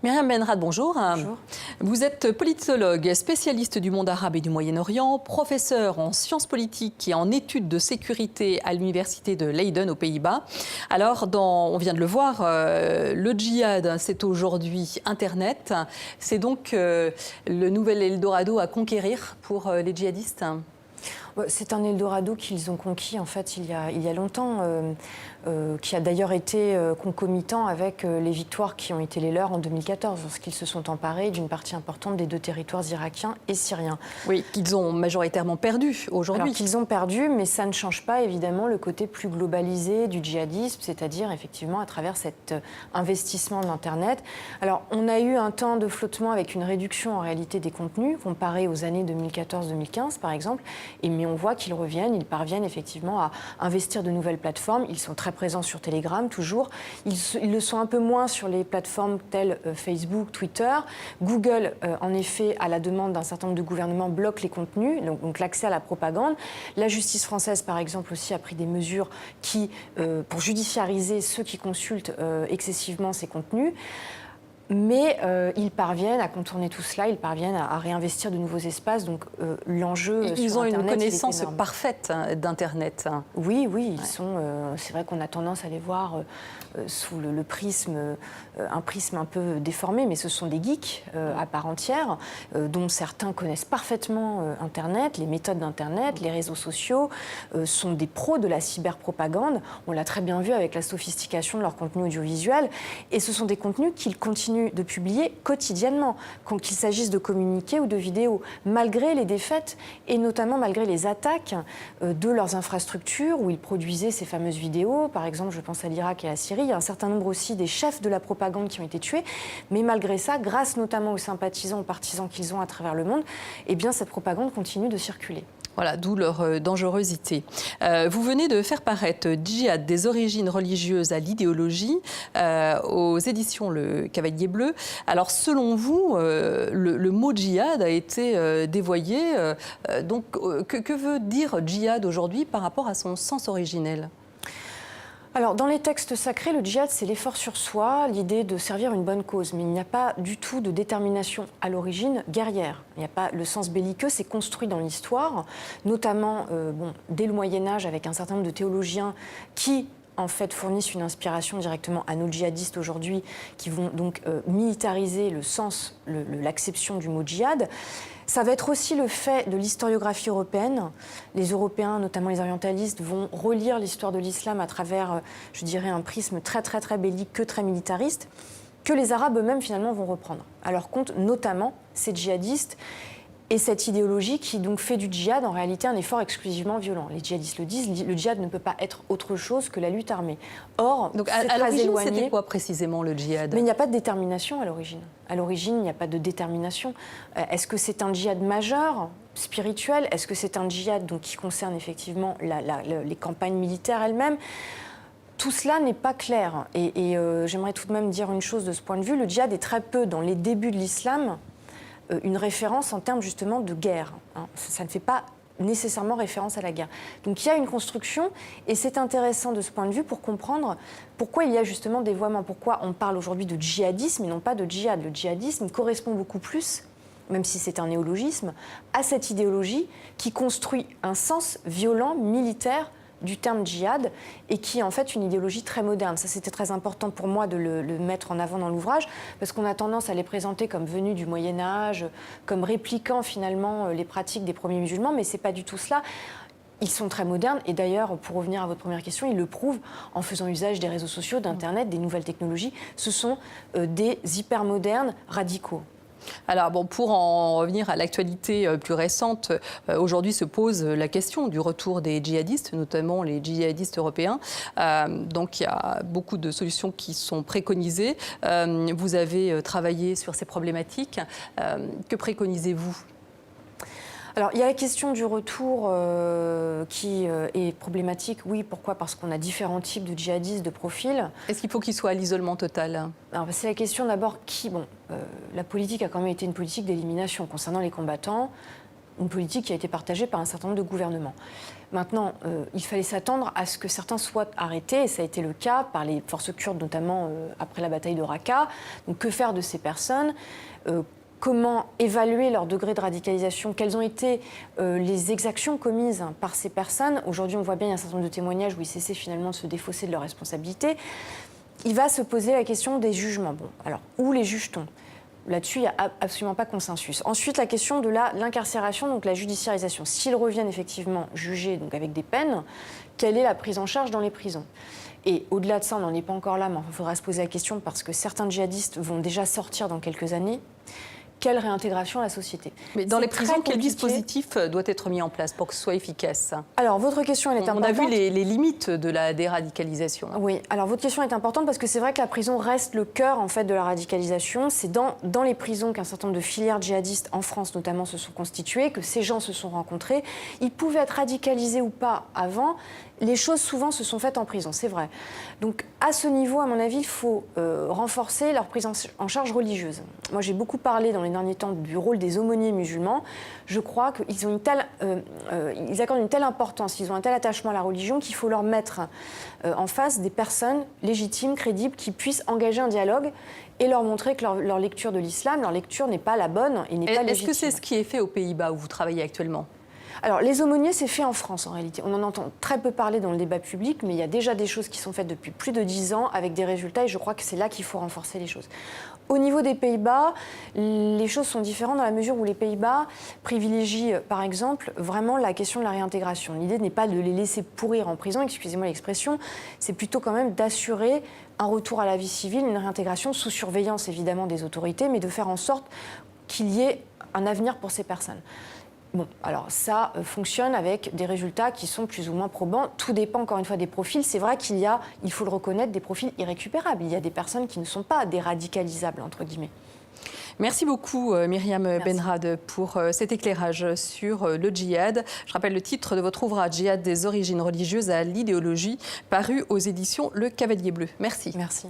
Myriam Benrad, bonjour. Bonjour. Vous êtes politologue, spécialiste du monde arabe et du Moyen-Orient, professeur en sciences politiques et en études de sécurité à l'université de Leiden aux Pays-Bas. Alors, on vient de le voir, le djihad, c'est aujourd'hui Internet. C'est donc le nouvel Eldorado à conquérir pour les djihadistes. C'est un Eldorado qu'ils ont conquis en fait il y a longtemps, qui a d'ailleurs été concomitant avec les victoires qui ont été les leurs en 2014, lorsqu'ils se sont emparés d'une partie importante des deux territoires irakiens et syriens. Oui, qu'ils ont majoritairement perdu aujourd'hui. Alors qu'ils ont perdu, mais ça ne change pas évidemment le côté plus globalisé du djihadisme, c'est-à-dire effectivement à travers cet investissement d'Internet. Alors on a eu un temps de flottement avec une réduction en réalité des contenus, comparé aux années 2014-2015 par exemple, mais on voit qu'ils reviennent, ils parviennent effectivement à investir de nouvelles plateformes. Ils sont très présents sur Telegram, toujours. Ils le sont un peu moins sur les plateformes telles Facebook, Twitter. Google, en effet, à la demande d'un certain nombre de gouvernements, bloque les contenus, donc l'accès à la propagande. La justice française, par exemple, aussi a pris des mesures pour judiciariser ceux qui consultent excessivement ces contenus. Mais ils parviennent à contourner tout cela, ils parviennent à réinvestir de nouveaux espaces. Donc l'enjeu ils ont Internet, une connaissance parfaite d'Internet. Oui, ils sont. C'est vrai qu'on a tendance à les voir sous le prisme, un prisme un peu déformé, mais ce sont des geeks à part entière, dont certains connaissent parfaitement Internet, les méthodes d'Internet, les réseaux sociaux, sont des pros de la cyberpropagande. On l'a très bien vu avec la sophistication de leur contenu audiovisuel, et ce sont des contenus qu'ils continuent de publier quotidiennement, qu'il s'agisse de communiqués ou de vidéos, malgré les défaites et notamment malgré les attaques de leurs infrastructures où ils produisaient ces fameuses vidéos. Par exemple, je pense à l'Irak et à la Syrie. Il y a un certain nombre aussi des chefs de la propagande qui ont été tués. Mais malgré ça, grâce notamment aux sympathisants, aux partisans qu'ils ont à travers le monde, eh bien, cette propagande continue de circuler. Voilà, d'où leur dangerosité. Vous venez de faire paraître Djihad des origines religieuses à l'idéologie aux éditions Le Cavalier Bleu. Alors, selon vous, le mot djihad a été dévoyé. Donc, que veut dire djihad aujourd'hui par rapport à son sens originel ? Alors, dans les textes sacrés, le djihad, c'est l'effort sur soi, l'idée de servir une bonne cause. Mais il n'y a pas du tout de détermination à l'origine guerrière. Il n'y a pas le sens belliqueux, c'est construit dans l'histoire, notamment dès le Moyen-Âge, avec un certain nombre de théologiens qui en fait fournissent une inspiration directement à nos djihadistes aujourd'hui, qui vont donc militariser le sens, l'acception du mot djihad. Ça va être aussi le fait de l'historiographie européenne. Les Européens, notamment les orientalistes, vont relire l'histoire de l'islam à travers, je dirais, un prisme très belliqueux, très militariste, que les Arabes eux-mêmes, finalement, vont reprendre à leur compte, notamment ces djihadistes et cette idéologie qui donc fait du djihad en réalité un effort exclusivement violent. Les djihadistes le disent, le djihad ne peut pas être autre chose que la lutte armée. Or, donc à l'origine, c'était quoi précisément le djihad ? Mais il n'y a pas de détermination à l'origine. À l'origine, il n'y a pas de détermination. Est-ce que c'est un djihad majeur, spirituel ? Est-ce que c'est un djihad donc, qui concerne effectivement les campagnes militaires elles-mêmes ? Tout cela n'est pas clair. Et j'aimerais tout de même dire une chose de ce point de vue. Le djihad est très peu, dans les débuts de l'islam, une référence en termes justement de guerre. Ça ne fait pas nécessairement référence à la guerre. Donc il y a une construction et c'est intéressant de ce point de vue pour comprendre pourquoi il y a justement dévoiement, pourquoi on parle aujourd'hui de djihadisme et non pas de djihad. Le djihadisme correspond beaucoup plus, même si c'est un néologisme, à cette idéologie qui construit un sens violent, militaire, du terme djihad et qui est en fait une idéologie très moderne. Ça, c'était très important pour moi de le mettre en avant dans l'ouvrage parce qu'on a tendance à les présenter comme venus du Moyen-Âge, comme répliquant finalement les pratiques des premiers musulmans, mais c'est pas du tout cela. Ils sont très modernes et d'ailleurs, pour revenir à votre première question, ils le prouvent en faisant usage des réseaux sociaux, d'Internet, des nouvelles technologies. Ce sont des hypermodernes radicaux. Alors bon, pour en revenir à l'actualité plus récente, aujourd'hui se pose la question du retour des djihadistes, notamment les djihadistes européens. Donc il y a beaucoup de solutions qui sont préconisées. Vous avez travaillé sur ces problématiques. Que préconisez-vous ? Alors, il y a la question du retour qui est problématique. Oui, pourquoi ? Parce qu'on a différents types de djihadistes, de profils. Est-ce qu'il faut qu'ils soient à l'isolement total ? Alors, c'est la question d'abord la politique a quand même été une politique d'élimination concernant les combattants. une politique qui a été partagée par un certain nombre de gouvernements. Maintenant, il fallait s'attendre à ce que certains soient arrêtés, et ça a été le cas par les forces kurdes, notamment après la bataille de Raqqa. Donc que faire de ces personnes ? Comment évaluer leur degré de radicalisation? Quelles ont été les exactions commises par ces personnes? Aujourd'hui, on voit bien, il y a un certain nombre de témoignages où ils cessaient finalement de se défausser de leurs responsabilités. Il va se poser la question des jugements. Bon, alors, où les juge-t-on? Là-dessus, il n'y a absolument pas consensus. Ensuite, la question de l'incarcération, donc la judiciarisation. S'ils reviennent effectivement jugés donc avec des peines, quelle est la prise en charge dans les prisons? Et au-delà de ça, on n'en est pas encore là, mais il faudra se poser la question parce que certains djihadistes vont déjà sortir dans quelques années. Quelle réintégration à la société? Mais dans les prisons, quel dispositif doit être mis en place pour que ce soit efficace? Alors, votre question, elle est importante. On a vu les limites de la déradicalisation. Oui, alors votre question est importante parce que c'est vrai que la prison reste le cœur en fait, de la radicalisation. C'est dans les prisons qu'un certain nombre de filières djihadistes, en France notamment, se sont constituées, que ces gens se sont rencontrés. Ils pouvaient être radicalisés ou pas avant. Les choses, souvent, se sont faites en prison, c'est vrai. Donc, à ce niveau, à mon avis, il faut renforcer leur prise en charge religieuse. Moi, j'ai beaucoup parlé dans les derniers temps du rôle des aumôniers musulmans. Je crois qu'ils ont ils accordent une telle importance, ils ont un tel attachement à la religion qu'il faut leur mettre en face des personnes légitimes, crédibles, qui puissent engager un dialogue et leur montrer que leur lecture de l'islam, leur lecture n'est pas la bonne et n'est pas légitime. Est-ce que c'est ce qui est fait aux Pays-Bas où vous travaillez actuellement ? Alors, les aumôniers, c'est fait en France, en réalité. On en entend très peu parler dans le débat public, mais il y a déjà des choses qui sont faites depuis plus de 10 ans avec des résultats, et je crois que c'est là qu'il faut renforcer les choses. Au niveau des Pays-Bas, les choses sont différentes dans la mesure où les Pays-Bas privilégient, par exemple, vraiment la question de la réintégration. L'idée n'est pas de les laisser pourrir en prison, excusez-moi l'expression, c'est plutôt quand même d'assurer un retour à la vie civile, une réintégration sous surveillance, évidemment, des autorités, mais de faire en sorte qu'il y ait un avenir pour ces personnes. Bon, alors ça fonctionne avec des résultats qui sont plus ou moins probants. Tout dépend encore une fois des profils. C'est vrai qu'il y a, il faut le reconnaître, des profils irrécupérables. Il y a des personnes qui ne sont pas déradicalisables, entre guillemets. Merci beaucoup Myriam Benrad pour cet éclairage sur le djihad. Je rappelle le titre de votre ouvrage, Djihad des origines religieuses à l'idéologie, paru aux éditions Le Cavalier Bleu. Merci. Merci.